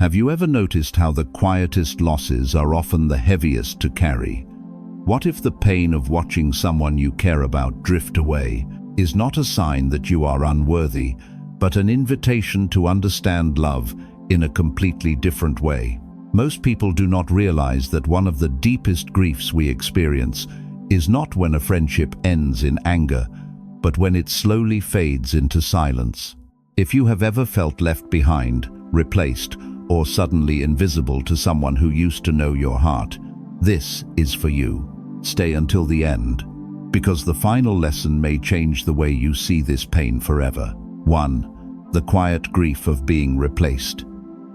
Have you ever noticed how the quietest losses are often the heaviest to carry? What if the pain of watching someone you care about drift away is not a sign that you are unworthy, but an invitation to understand love in a completely different way? Most people do not realize that one of the deepest griefs we experience is not when a friendship ends in anger, but when it slowly fades into silence. If you have ever felt left behind, replaced, or suddenly invisible to someone who used to know your heart, this is for you. Stay until the end, because the final lesson may change the way you see this pain forever. 1. The quiet grief of being replaced.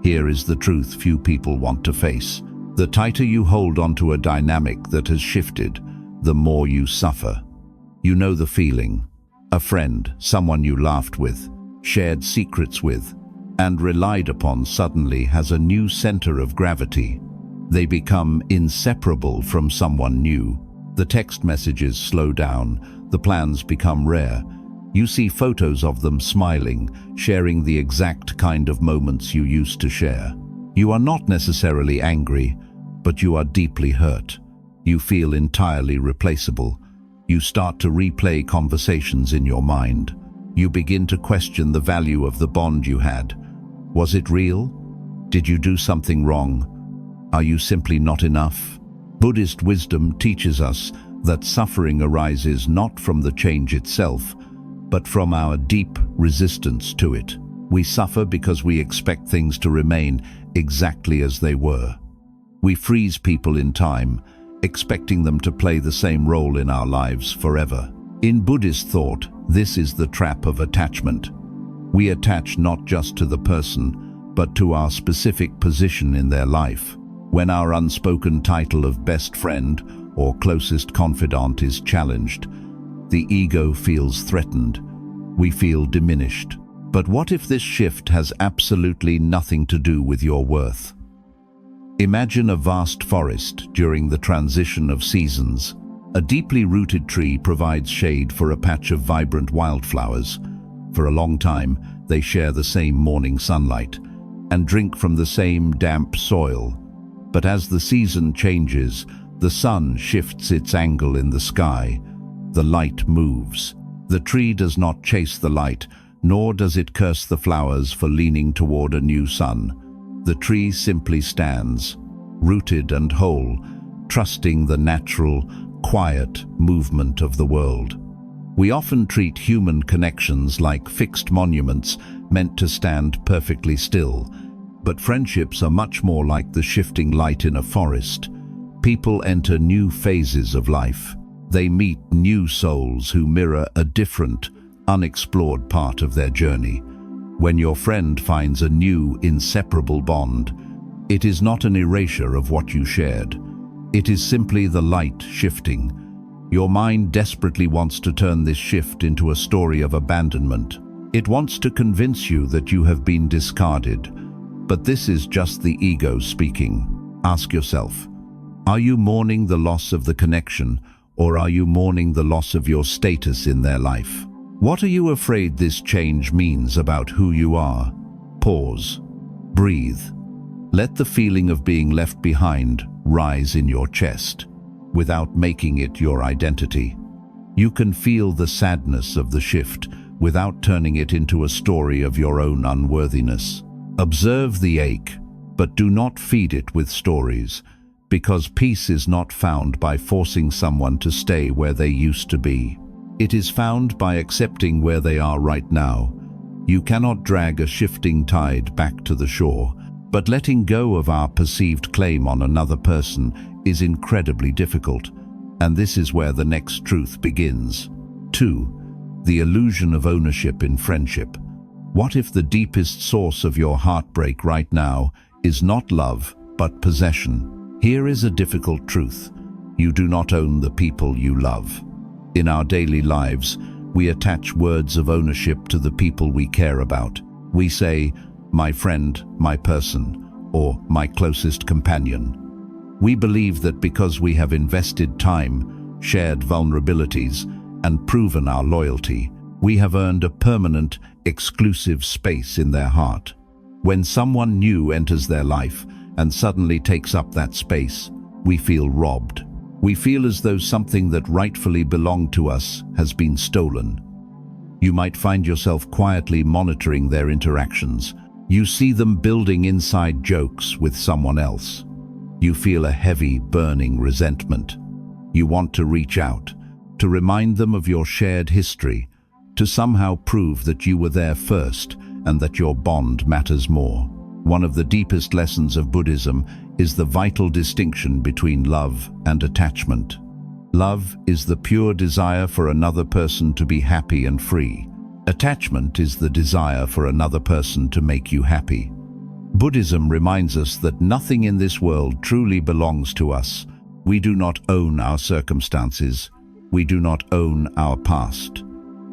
Here is the truth few people want to face. The tighter you hold onto a dynamic that has shifted, the more you suffer. You know the feeling. A friend, someone you laughed with, shared secrets with, and relied upon suddenly has a new center of gravity. They become inseparable from someone new. The text messages slow down, the plans become rare. You see photos of them smiling, sharing the exact kind of moments you used to share. You are not necessarily angry, but you are deeply hurt. You feel entirely replaceable. You start to replay conversations in your mind. You begin to question the value of the bond you had. Was it real? Did you do something wrong? Are you simply not enough? Buddhist wisdom teaches us that suffering arises not from the change itself, but from our deep resistance to it. We suffer because we expect things to remain exactly as they were. We freeze people in time, expecting them to play the same role in our lives forever. In Buddhist thought, this is the trap of attachment. We attach not just to the person, but to our specific position in their life. When our unspoken title of best friend or closest confidant is challenged, the ego feels threatened. We feel diminished. But what if this shift has absolutely nothing to do with your worth? Imagine a vast forest during the transition of seasons. A deeply rooted tree provides shade for a patch of vibrant wildflowers. For a long time, they share the same morning sunlight and drink from the same damp soil. But as the season changes, the sun shifts its angle in the sky. The light moves. The tree does not chase the light, nor does it curse the flowers for leaning toward a new sun. The tree simply stands, rooted and whole, trusting the natural, quiet movement of the world. We often treat human connections like fixed monuments meant to stand perfectly still, but friendships are much more like the shifting light in a forest. People enter new phases of life. They meet new souls who mirror a different, unexplored part of their journey. When your friend finds a new, inseparable bond, it is not an erasure of what you shared. It is simply the light shifting. Your mind desperately wants to turn this shift into a story of abandonment. It wants to convince you that you have been discarded. But this is just the ego speaking. Ask yourself, are you mourning the loss of the connection, or are you mourning the loss of your status in their life? What are you afraid this change means about who you are? Pause. Breathe. Let the feeling of being left behind rise in your chest, without making it your identity. You can feel the sadness of the shift without turning it into a story of your own unworthiness. Observe the ache, but do not feed it with stories, because peace is not found by forcing someone to stay where they used to be. It is found by accepting where they are right now. You cannot drag a shifting tide back to the shore, but letting go of our perceived claim on another person is incredibly difficult, and this is where the next truth begins. 2. The illusion of ownership in friendship. What if the deepest source of your heartbreak right now is not love, but possession? Here is a difficult truth. You do not own the people you love. In our daily lives, we attach words of ownership to the people we care about. We say, my friend, my person, or my closest companion. We believe that because we have invested time, shared vulnerabilities, and proven our loyalty, we have earned a permanent, exclusive space in their heart. When someone new enters their life and suddenly takes up that space, we feel robbed. We feel as though something that rightfully belonged to us has been stolen. You might find yourself quietly monitoring their interactions. You see them building inside jokes with someone else. You feel a heavy, burning resentment. You want to reach out, to remind them of your shared history, to somehow prove that you were there first and that your bond matters more. One of the deepest lessons of Buddhism is the vital distinction between love and attachment. Love is the pure desire for another person to be happy and free. Attachment is the desire for another person to make you happy. Buddhism reminds us that nothing in this world truly belongs to us. We do not own our circumstances. We do not own our past.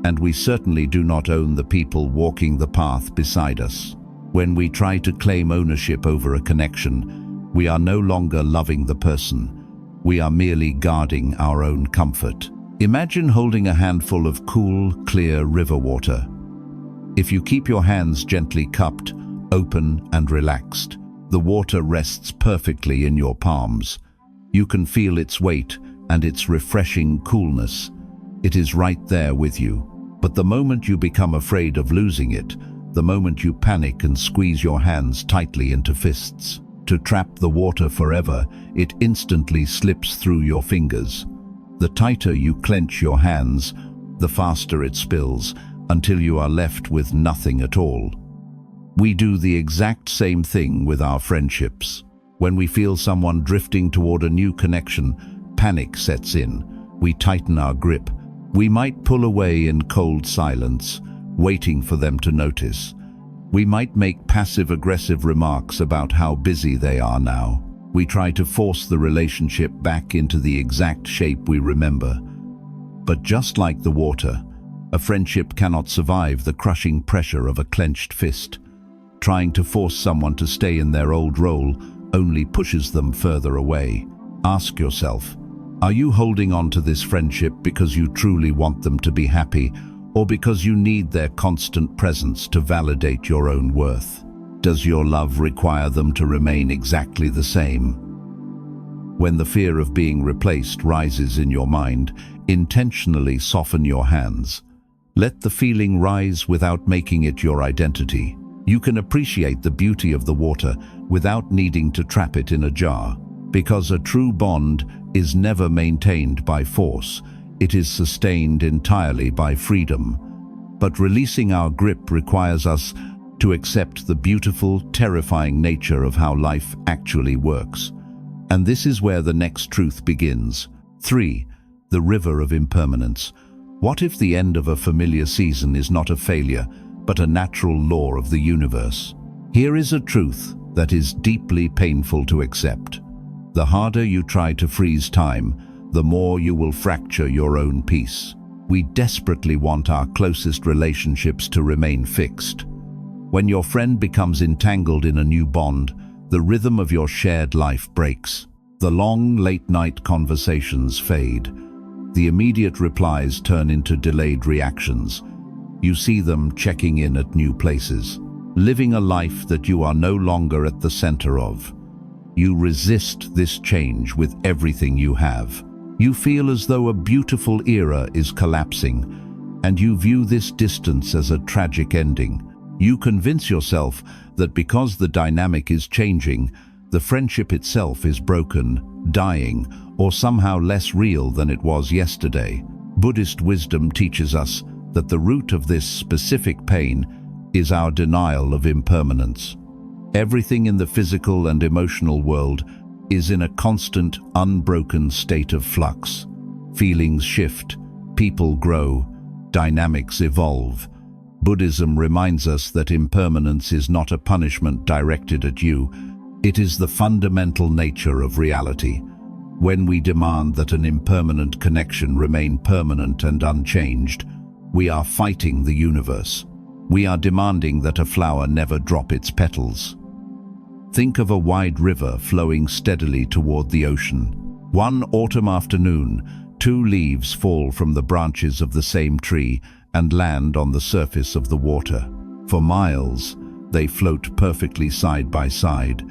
And we certainly do not own the people walking the path beside us. When we try to claim ownership over a connection, we are no longer loving the person. We are merely guarding our own comfort. Imagine holding a handful of cool, clear river water. If you keep your hands gently cupped, open and relaxed, the water rests perfectly in your palms. You can feel its weight and its refreshing coolness. It is right there with you. But the moment you become afraid of losing it, the moment you panic and squeeze your hands tightly into fists, to trap the water forever, it instantly slips through your fingers. The tighter you clench your hands, the faster it spills, until you are left with nothing at all. We do the exact same thing with our friendships. When we feel someone drifting toward a new connection, panic sets in. We tighten our grip. We might pull away in cold silence, waiting for them to notice. We might make passive-aggressive remarks about how busy they are now. We try to force the relationship back into the exact shape we remember. But just like the water, a friendship cannot survive the crushing pressure of a clenched fist. Trying to force someone to stay in their old role only pushes them further away. Ask yourself, are you holding on to this friendship because you truly want them to be happy, or because you need their constant presence to validate your own worth? Does your love require them to remain exactly the same? When the fear of being replaced rises in your mind, intentionally soften your hands. Let the feeling rise without making it your identity. You can appreciate the beauty of the water without needing to trap it in a jar, because a true bond is never maintained by force. It is sustained entirely by freedom. But releasing our grip requires us to accept the beautiful, terrifying nature of how life actually works. And this is where the next truth begins. 3. The river of impermanence. What if the end of a familiar season is not a failure, but a natural law of the universe? Here is a truth that is deeply painful to accept. The harder you try to freeze time, the more you will fracture your own peace. We desperately want our closest relationships to remain fixed. When your friend becomes entangled in a new bond, the rhythm of your shared life breaks. The long, late-night conversations fade. The immediate replies turn into delayed reactions. You see them checking in at new places, living a life that you are no longer at the center of. You resist this change with everything you have. You feel as though a beautiful era is collapsing, and you view this distance as a tragic ending. You convince yourself that because the dynamic is changing, the friendship itself is broken, dying, or somehow less real than it was yesterday. Buddhist wisdom teaches us that the root of this specific pain is our denial of impermanence. Everything in the physical and emotional world is in a constant, unbroken state of flux. Feelings shift, people grow, dynamics evolve. Buddhism reminds us that impermanence is not a punishment directed at you. It is the fundamental nature of reality. When we demand that an impermanent connection remain permanent and unchanged, we are fighting the universe. We are demanding that a flower never drop its petals. Think of a wide river flowing steadily toward the ocean. One autumn afternoon, 2 leaves fall from the branches of the same tree and land on the surface of the water. For miles, They float perfectly side by side.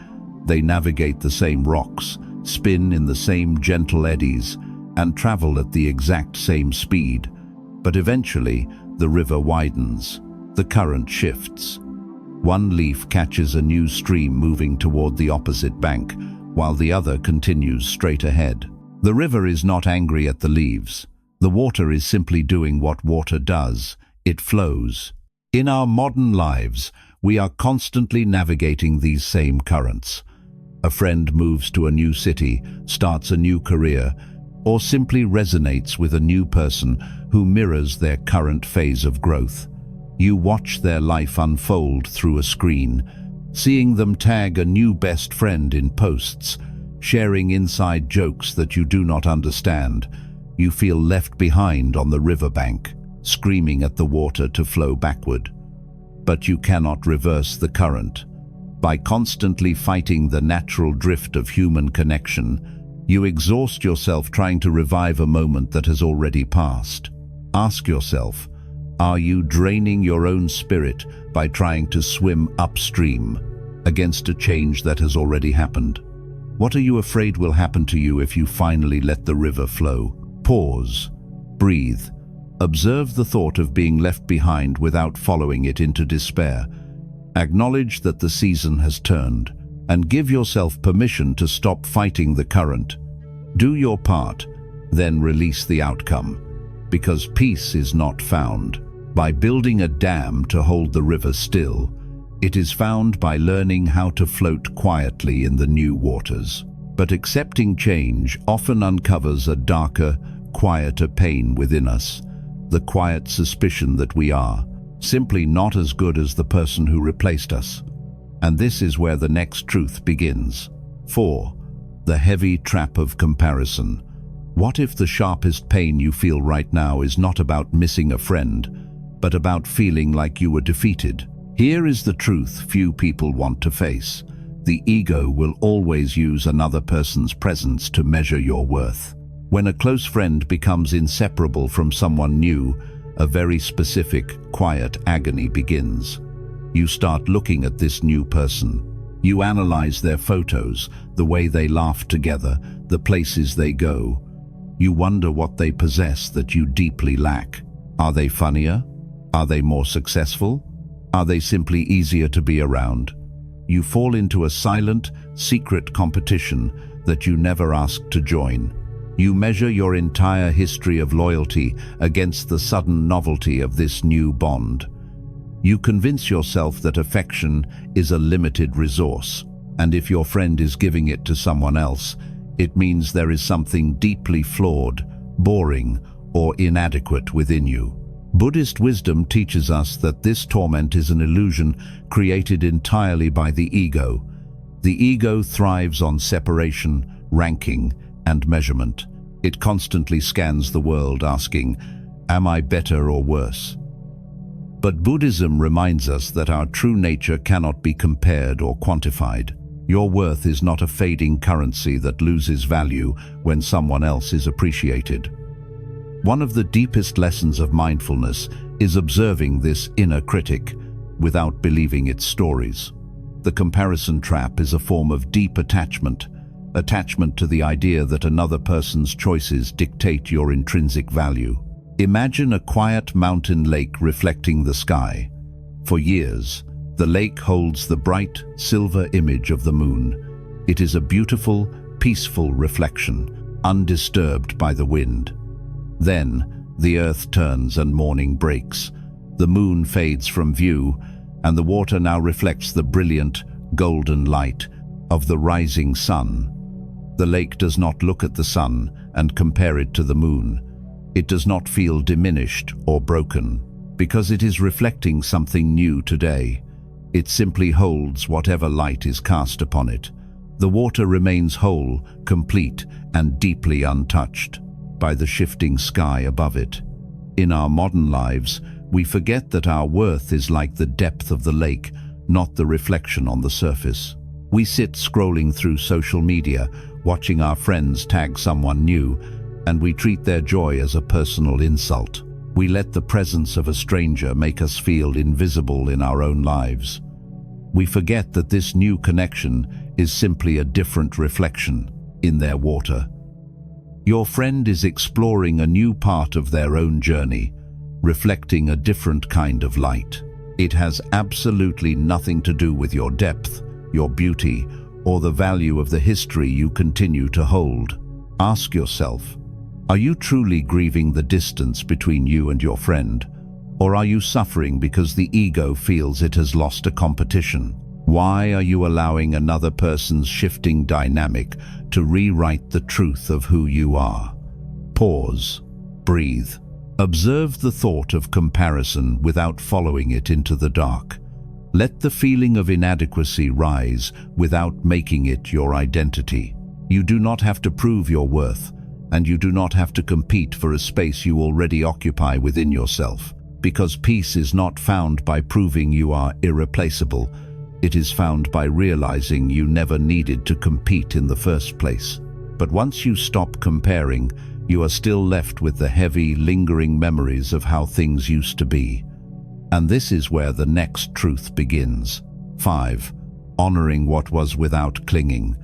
They navigate the same rocks, spin in the same gentle eddies, and travel at the exact same speed. But eventually, the river widens. The current shifts. One leaf catches a new stream moving toward the opposite bank, while the other continues straight ahead. The river is not angry at the leaves. The water is simply doing what water does. It flows. In our modern lives, we are constantly navigating these same currents. A friend moves to a new city, starts a new career, or simply resonates with a new person who mirrors their current phase of growth. You watch their life unfold through a screen, seeing them tag a new best friend in posts, sharing inside jokes that you do not understand. You feel left behind on the riverbank, screaming at the water to flow backward. But you cannot reverse the current. By constantly fighting the natural drift of human connection, you exhaust yourself trying to revive a moment that has already passed. Ask yourself, are you draining your own spirit by trying to swim upstream against a change that has already happened? What are you afraid will happen to you if you finally let the river flow? Pause, breathe, observe the thought of being left behind without following it into despair. Acknowledge that the season has turned, and give yourself permission to stop fighting the current. Do your part, then release the outcome, because peace is not found by building a dam to hold the river still. It is found by learning how to float quietly in the new waters. But accepting change often uncovers a darker, quieter pain within us, the quiet suspicion that we are simply not as good as the person who replaced us. And this is where the next truth begins. 4. The heavy trap of comparison. What if the sharpest pain you feel right now is not about missing a friend, but about feeling like you were defeated? Here is the truth few people want to face. The ego will always use another person's presence to measure your worth. When a close friend becomes inseparable from someone new, a very specific, quiet agony begins. You start looking at this new person. You analyze their photos, the way they laugh together, the places they go. You wonder what they possess that you deeply lack. Are they funnier? Are they more successful? Are they simply easier to be around? You fall into a silent, secret competition that you never asked to join. You measure your entire history of loyalty against the sudden novelty of this new bond. You convince yourself that affection is a limited resource, and if your friend is giving it to someone else, it means there is something deeply flawed, boring, or inadequate within you. Buddhist wisdom teaches us that this torment is an illusion created entirely by the ego. The ego thrives on separation, ranking, and measurement. It constantly scans the world asking, am I better or worse? But Buddhism reminds us that our true nature cannot be compared or quantified. Your worth is not a fading currency that loses value when someone else is appreciated. One of the deepest lessons of mindfulness is observing this inner critic without believing its stories. The comparison trap is a form of deep attachment to the idea that another person's choices dictate your intrinsic value. Imagine a quiet mountain lake reflecting the sky. For years, the lake holds the bright, silver image of the moon. It is a beautiful, peaceful reflection, undisturbed by the wind. Then, the earth turns and morning breaks. The moon fades from view, and the water now reflects the brilliant, golden light of the rising sun. The lake does not look at the sun and compare it to the moon. It does not feel diminished or broken, because it is reflecting something new today. It simply holds whatever light is cast upon it. The water remains whole, complete, and deeply untouched by the shifting sky above it. In our modern lives, we forget that our worth is like the depth of the lake, not the reflection on the surface. We sit scrolling through social media, watching our friends tag someone new, and we treat their joy as a personal insult. We let the presence of a stranger make us feel invisible in our own lives. We forget that this new connection is simply a different reflection in their water. Your friend is exploring a new part of their own journey, reflecting a different kind of light. It has absolutely nothing to do with your depth, your beauty, or the value of the history you continue to hold. Ask yourself, are you truly grieving the distance between you and your friend? Or are you suffering because the ego feels it has lost a competition? Why are you allowing another person's shifting dynamic to rewrite the truth of who you are? Pause. Breathe. Observe the thought of comparison without following it into the dark. Let the feeling of inadequacy rise without making it your identity. You do not have to prove your worth, and you do not have to compete for a space you already occupy within yourself. Because peace is not found by proving you are irreplaceable. It is found by realizing you never needed to compete in the first place. But once you stop comparing, you are still left with the heavy, lingering memories of how things used to be. And this is where the next truth begins. 5. Honoring what was without clinging.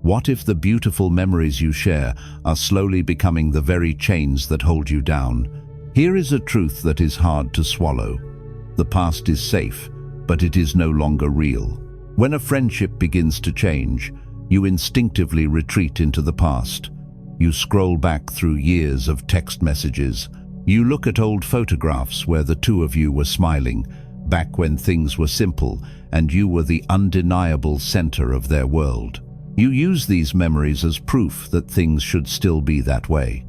What if the beautiful memories you share are slowly becoming the very chains that hold you down? Here is a truth that is hard to swallow. The past is safe, but it is no longer real. When a friendship begins to change, you instinctively retreat into the past. You scroll back through years of text messages. You look at old photographs where the two of you were smiling, back when things were simple and you were the undeniable center of their world. You use these memories as proof that things should still be that way.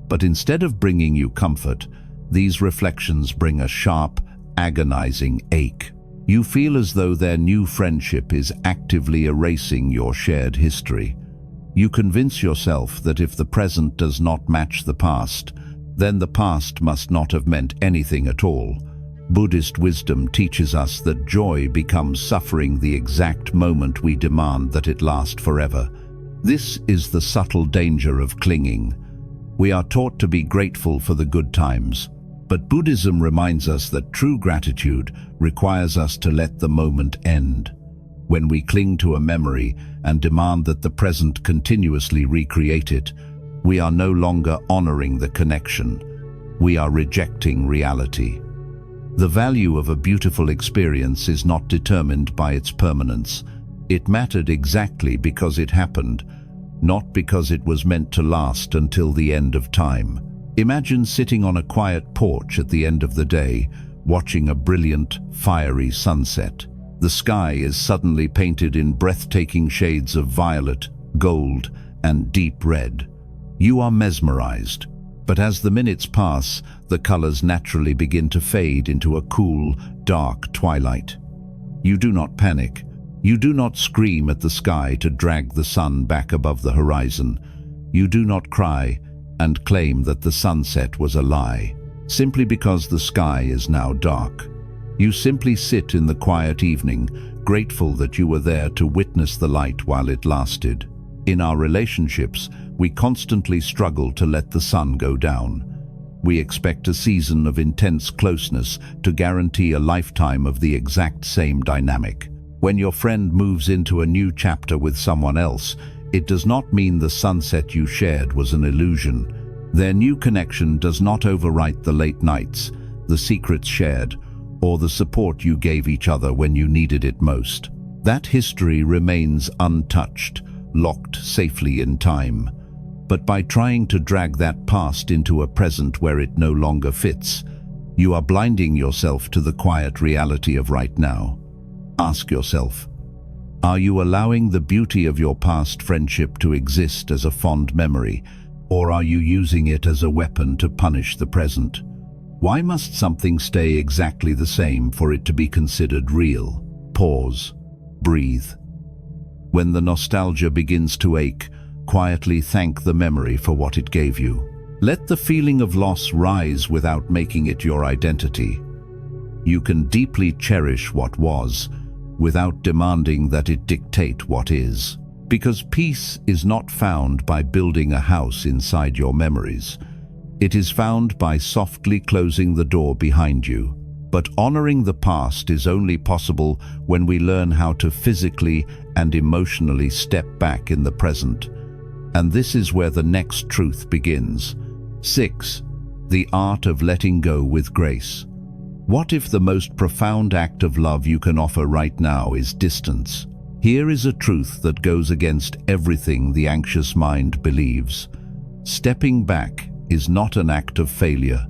But instead of bringing you comfort, these reflections bring a sharp, agonizing ache. You feel as though their new friendship is actively erasing your shared history. You convince yourself that if the present does not match the past, then the past must not have meant anything at all. Buddhist wisdom teaches us that joy becomes suffering the exact moment we demand that it last forever. This is the subtle danger of clinging. We are taught to be grateful for the good times, but Buddhism reminds us that true gratitude requires us to let the moment end. When we cling to a memory and demand that the present continuously recreate it, we are no longer honoring the connection. We are rejecting reality. The value of a beautiful experience is not determined by its permanence. It mattered exactly because it happened, not because it was meant to last until the end of time. Imagine sitting on a quiet porch at the end of the day, watching a brilliant, fiery sunset. The sky is suddenly painted in breathtaking shades of violet, gold, and deep red. You are mesmerized, but as the minutes pass, the colors naturally begin to fade into a cool, dark twilight. You do not panic. You do not scream at the sky to drag the sun back above the horizon. You do not cry and claim that the sunset was a lie, simply because the sky is now dark. You simply sit in the quiet evening, grateful that you were there to witness the light while it lasted. In our relationships, we constantly struggle to let the sun go down. We expect a season of intense closeness to guarantee a lifetime of the exact same dynamic. When your friend moves into a new chapter with someone else, it does not mean the sunset you shared was an illusion. Their new connection does not overwrite the late nights, the secrets shared, or the support you gave each other when you needed it most. That history remains untouched, locked safely in time. But by trying to drag that past into a present where it no longer fits, you are blinding yourself to the quiet reality of right now. Ask yourself, are you allowing the beauty of your past friendship to exist as a fond memory, or are you using it as a weapon to punish the present? Why must something stay exactly the same for it to be considered real? Pause. Breathe. When the nostalgia begins to ache, quietly thank the memory for what it gave you. Let the feeling of loss rise without making it your identity. You can deeply cherish what was, without demanding that it dictate what is. Because peace is not found by building a house inside your memories. It is found by softly closing the door behind you. But honoring the past is only possible when we learn how to physically and emotionally step back in the present. And this is where the next truth begins. 6. The art of letting go with grace. What if the most profound act of love you can offer right now is distance? Here is a truth that goes against everything the anxious mind believes. Stepping back is not an act of failure.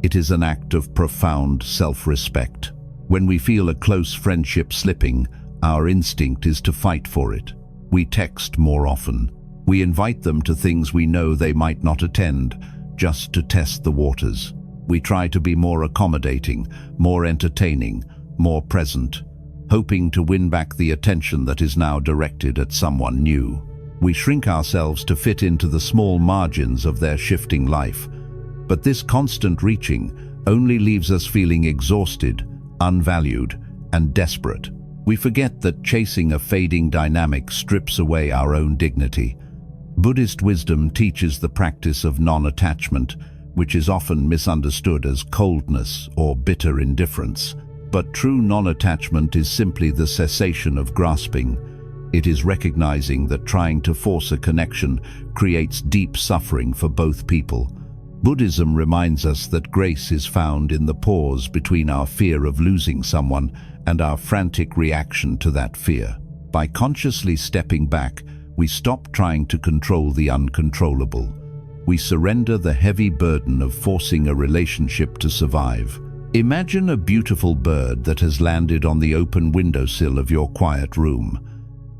It is an act of profound self-respect. When we feel a close friendship slipping, our instinct is to fight for it. We text more often. We invite them to things we know they might not attend, just to test the waters. We try to be more accommodating, more entertaining, more present, hoping to win back the attention that is now directed at someone new. We shrink ourselves to fit into the small margins of their shifting life. But this constant reaching only leaves us feeling exhausted, unvalued, and desperate. We forget that chasing a fading dynamic strips away our own dignity. Buddhist wisdom teaches the practice of non-attachment, which is often misunderstood as coldness or bitter indifference. But true non-attachment is simply the cessation of grasping. It is recognizing that trying to force a connection creates deep suffering for both people. Buddhism reminds us that grace is found in the pause between our fear of losing someone and our frantic reaction to that fear. By consciously stepping back, we stop trying to control the uncontrollable. We surrender the heavy burden of forcing a relationship to survive. Imagine a beautiful bird that has landed on the open windowsill of your quiet room.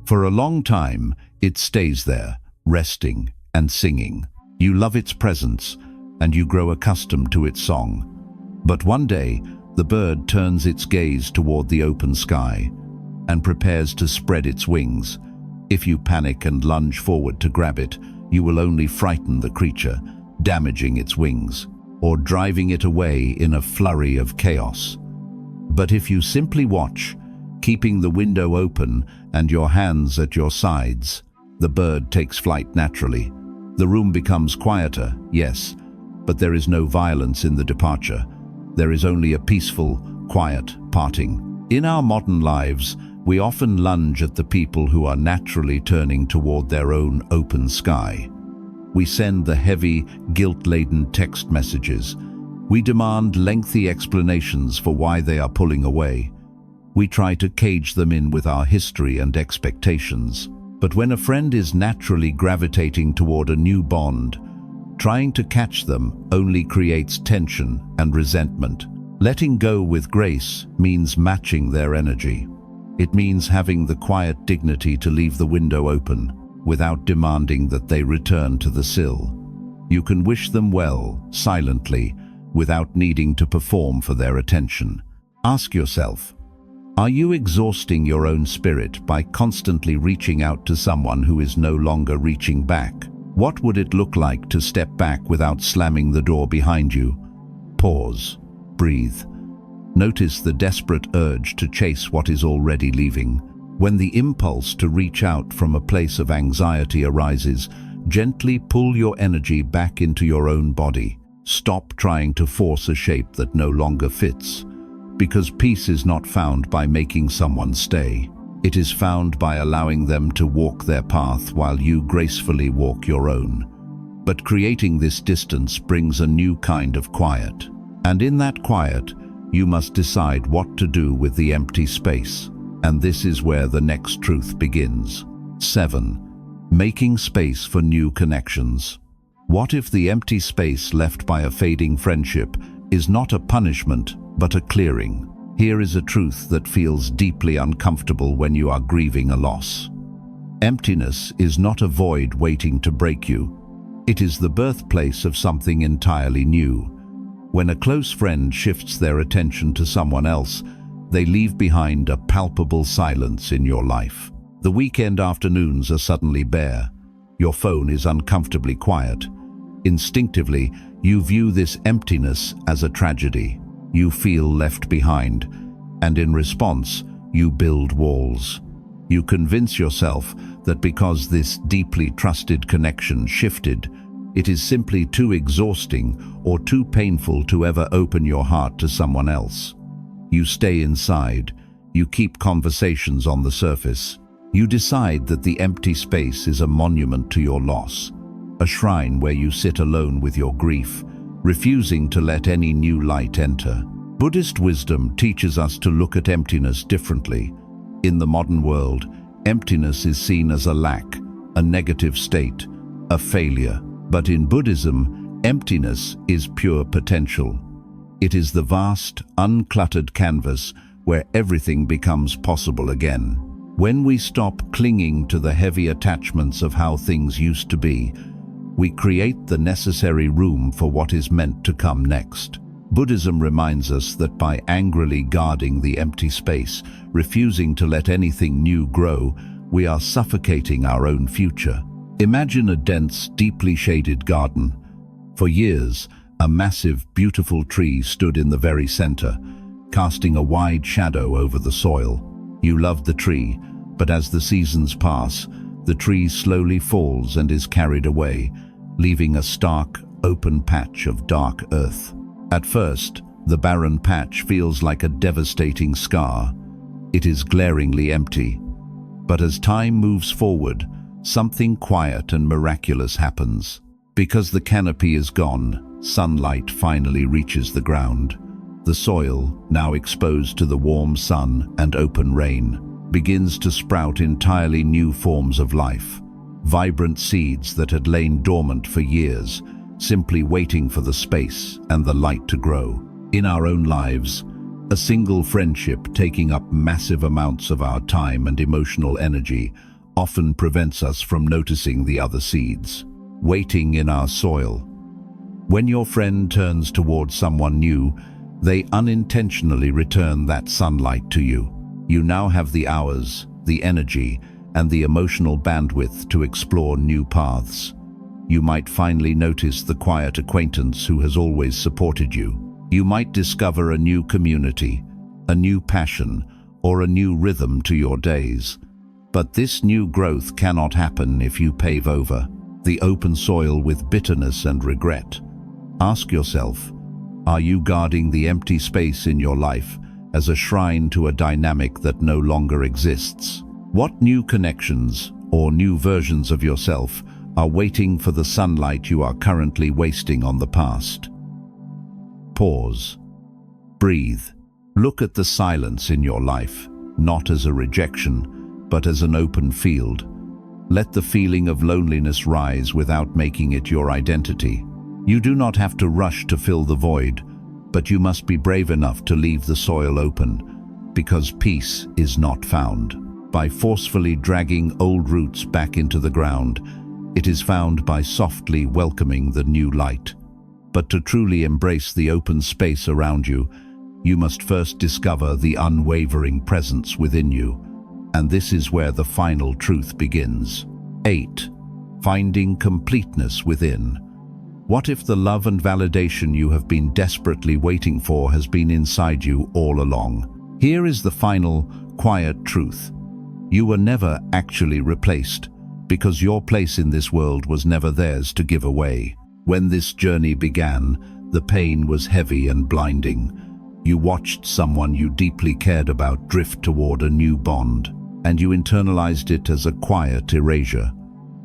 For a long time, it stays there, resting and singing. You love its presence, and you grow accustomed to its song. But one day, the bird turns its gaze toward the open sky and prepares to spread its wings. If you panic and lunge forward to grab it, you will only frighten the creature, damaging its wings, or driving it away in a flurry of chaos. But if you simply watch, keeping the window open and your hands at your sides, the bird takes flight naturally. The room becomes quieter, yes, but there is no violence in the departure. There is only a peaceful, quiet parting. In our modern lives, we often lunge at the people who are naturally turning toward their own open sky. We send the heavy, guilt-laden text messages. We demand lengthy explanations for why they are pulling away. We try to cage them in with our history and expectations. But when a friend is naturally gravitating toward a new bond, trying to catch them only creates tension and resentment. Letting go with grace means matching their energy. It means having the quiet dignity to leave the window open without demanding that they return to the sill. You can wish them well, silently, without needing to perform for their attention. Ask yourself, are you exhausting your own spirit by constantly reaching out to someone who is no longer reaching back? What would it look like to step back without slamming the door behind you? Pause. Breathe. Notice the desperate urge to chase what is already leaving. When the impulse to reach out from a place of anxiety arises, gently pull your energy back into your own body. Stop trying to force a shape that no longer fits. Because peace is not found by making someone stay. It is found by allowing them to walk their path while you gracefully walk your own. But creating this distance brings a new kind of quiet. And in that quiet, you must decide what to do with the empty space. And this is where the next truth begins. 7. Making space for new connections. What if the empty space left by a fading friendship is not a punishment, but a clearing? Here is a truth that feels deeply uncomfortable when you are grieving a loss. Emptiness is not a void waiting to break you. It is the birthplace of something entirely new. When a close friend shifts their attention to someone else, they leave behind a palpable silence in your life. The weekend afternoons are suddenly bare. Your phone is uncomfortably quiet. Instinctively, you view this emptiness as a tragedy. You feel left behind, and in response, you build walls. You convince yourself that because this deeply trusted connection shifted, it is simply too exhausting or too painful to ever open your heart to someone else. You stay inside. You keep conversations on the surface. You decide that the empty space is a monument to your loss, a shrine where you sit alone with your grief, refusing to let any new light enter. Buddhist wisdom teaches us to look at emptiness differently. In the modern world, emptiness is seen as a lack, a negative state, a failure. But in Buddhism, emptiness is pure potential. It is the vast, uncluttered canvas where everything becomes possible again. When we stop clinging to the heavy attachments of how things used to be, we create the necessary room for what is meant to come next. Buddhism reminds us that by angrily guarding the empty space, refusing to let anything new grow, we are suffocating our own future. Imagine a dense, deeply shaded garden. For years, a massive, beautiful tree stood in the very center, casting a wide shadow over the soil. You loved the tree, but as the seasons pass, the tree slowly falls and is carried away, leaving a stark, open patch of dark earth. At first, the barren patch feels like a devastating scar. It is glaringly empty. But as time moves forward, something quiet and miraculous happens. Because the canopy is gone, sunlight finally reaches the ground. The soil, now exposed to the warm sun and open rain, begins to sprout entirely new forms of life. Vibrant seeds that had lain dormant for years, simply waiting for the space and the light to grow. In our own lives, a single friendship taking up massive amounts of our time and emotional energy often prevents us from noticing the other seeds, waiting in our soil. When your friend turns towards someone new, they unintentionally return that sunlight to you. You now have the hours, the energy, and the emotional bandwidth to explore new paths. You might finally notice the quiet acquaintance who has always supported you. You might discover a new community, a new passion, or a new rhythm to your days. But this new growth cannot happen if you pave over the open soil with bitterness and regret. Ask yourself, are you guarding the empty space in your life as a shrine to a dynamic that no longer exists? What new connections or new versions of yourself are waiting for the sunlight you are currently wasting on the past? Pause. Breathe. Look at the silence in your life, not as a rejection, but as an open field. Let the feeling of loneliness rise without making it your identity. You do not have to rush to fill the void, but you must be brave enough to leave the soil open, because peace is not found by forcefully dragging old roots back into the ground. It is found by softly welcoming the new light. But to truly embrace the open space around you, you must first discover the unwavering presence within you. And this is where the final truth begins. 8. Finding completeness within. What if the love and validation you have been desperately waiting for has been inside you all along? Here is the final, quiet truth. You were never actually replaced, because your place in this world was never theirs to give away. When this journey began, the pain was heavy and blinding. You watched someone you deeply cared about drift toward a new bond, and you internalized it as a quiet erasure.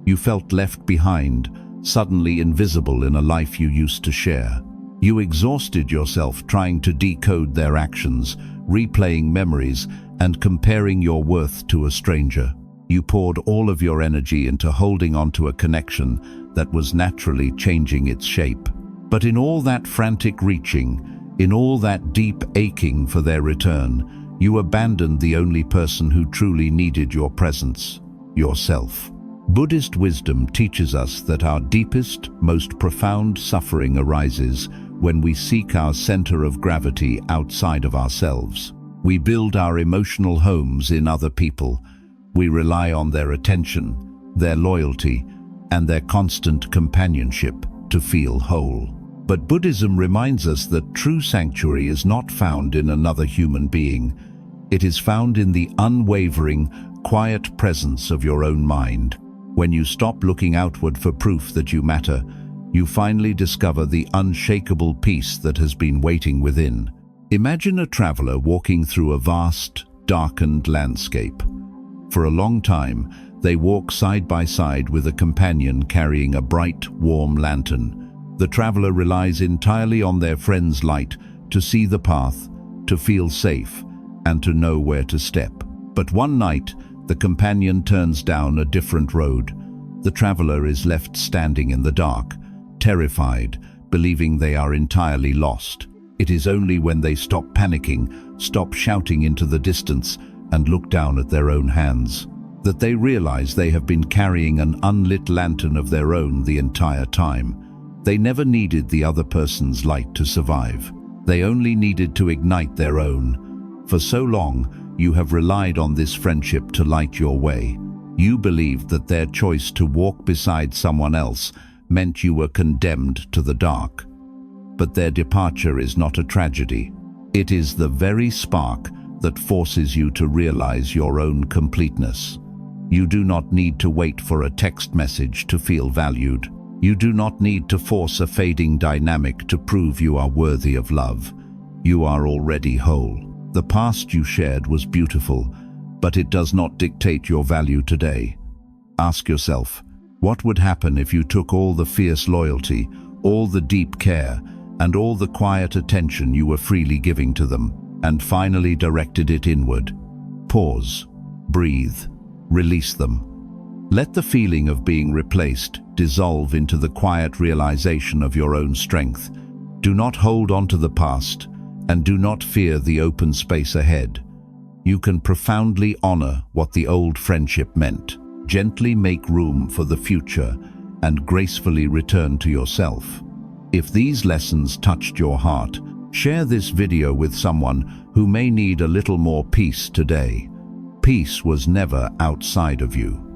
You felt left behind, suddenly invisible in a life you used to share. You exhausted yourself trying to decode their actions, replaying memories, and comparing your worth to a stranger. You poured all of your energy into holding onto a connection that was naturally changing its shape. But in all that frantic reaching, in all that deep aching for their return, you abandoned the only person who truly needed your presence, yourself. Buddhist wisdom teaches us that our deepest, most profound suffering arises when we seek our center of gravity outside of ourselves. We build our emotional homes in other people. We rely on their attention, their loyalty, and their constant companionship to feel whole. But Buddhism reminds us that true sanctuary is not found in another human being. It is found in the unwavering, quiet presence of your own mind. When you stop looking outward for proof that you matter, you finally discover the unshakable peace that has been waiting within. Imagine a traveler walking through a vast, darkened landscape. For a long time, they walk side by side with a companion carrying a bright, warm lantern. The traveler relies entirely on their friend's light to see the path, to feel safe, and to know where to step. But one night, the companion turns down a different road. The traveler is left standing in the dark, terrified, believing they are entirely lost. It is only when they stop panicking, stop shouting into the distance, and look down at their own hands, that they realize they have been carrying an unlit lantern of their own the entire time. They never needed the other person's light to survive. They only needed to ignite their own. For so long, you have relied on this friendship to light your way. You believed that their choice to walk beside someone else meant you were condemned to the dark. But their departure is not a tragedy. It is the very spark that forces you to realize your own completeness. You do not need to wait for a text message to feel valued. You do not need to force a fading dynamic to prove you are worthy of love. You are already whole. The past you shared was beautiful, but it does not dictate your value today. Ask yourself, what would happen if you took all the fierce loyalty, all the deep care, and all the quiet attention you were freely giving to them, and finally directed it inward? Pause, breathe, release them. Let the feeling of being replaced dissolve into the quiet realization of your own strength. Do not hold on to the past, and do not fear the open space ahead. You can profoundly honor what the old friendship meant, gently make room for the future, and gracefully return to yourself. If these lessons touched your heart, share this video with someone who may need a little more peace today. Peace was never outside of you.